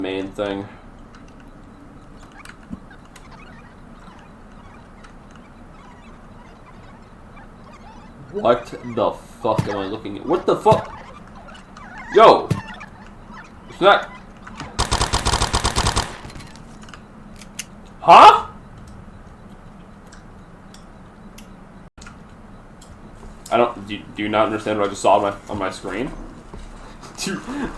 main thing. What the fuck am I looking at? What the fuck? Yo! It's not... Huh? I don't... Do you not understand what I just saw on my screen? Do you...